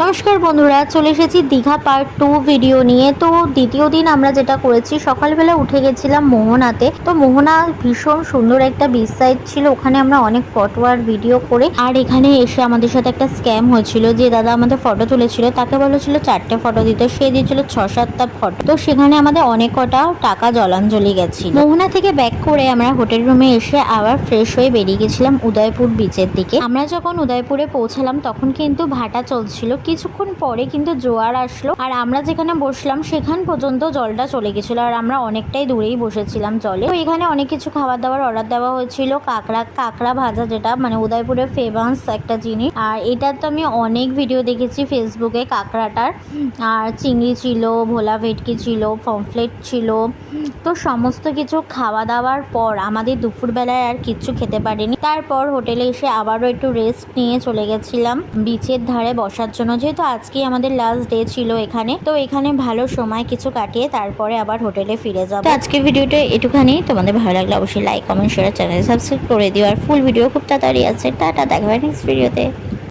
নমস্কার বন্ধুরা, চলে এসেছি দীঘা পার্ট 2 ভিডিও নিয়ে। তো দ্বিতীয় দিন আমরা যেটা করেছি, সকালবেলা উঠে গেছিলাম মোহনাতে। তো মোহনা ভীষণ সুন্দর একটা বিচ সাইড ছিল, ওখানে আমরা অনেক ফটো আর ভিডিও করে, আর এখানে এসে আমাদের সাথে একটা স্ক্যাম হয়েছিল। যে দাদা আমাদের ফটো তুলেছিল তাকে বলেছিল 4টে ফটো দিতে, সে দিয়েছিল 6-7টা ফটো। তো সেখানে আমাদের অনেক কটা টাকা জলাঞ্জলি গেছিল। মোহনা থেকে ব্যাক করে আমরা হোটেল রুমে এসে আবার ফ্রেশ হয়ে বেরিয়ে গেছিলাম উদয়পুর বিচের দিকে। আমরা যখন উদয়পুরে পৌঁছালাম তখন কিন্তু ভাটা চলছিল, কিছুক্ষণ পরে কিন্তু জোয়ার আসলো, আর আমরা যেখানে বসলাম সেখান পর্যন্ত জলটা চলে গেছিল, আর আমরা অনেকটাই দূরেই বসেছিলাম জলে। তো এখানে অনেক কিছু খাবার দাবার অর্ডার দেওয়া হয়েছিল। কাঁকড়া ভাজা, যেটা মানে উদয়পুরের ফেমাস একটা জিনিস, আর এটা তো আমি অনেক ভিডিও দেখেছি ফেসবুকে কাঁকড়াটার। আর চিংড়ি ছিল, ভোলা ভেটকি ছিল, পমফ্লেট ছিল। তো সমস্ত কিছু খাওয়া দাওয়ার পর আমাদের দুপুরবেলায় আর কিচ্ছু খেতে পারিনি। তারপর হোটেলে এসে আবারও একটু রেস্ট নিয়ে চলে গেছিলাম বিচের ধারে বসার জন্য, যেহেতু আজকে আমাদের লাস্ট ডে ছিল এখানে। তো এখানে ভালো সময় কিছু কাটিয়ে তারপরে আবার হোটেলে ফিরে যাবো। তো আজকে ভিডিওটা এটুখানি। তোমাদের ভালো লাগলে অবশ্যই like, comment, share, channel subscribe করে দিও। আর ফুল ভিডিও খুব তাড়াতাড়ি আছে। টাটা, দেখা হবে নেক্সট ভিডিওতে।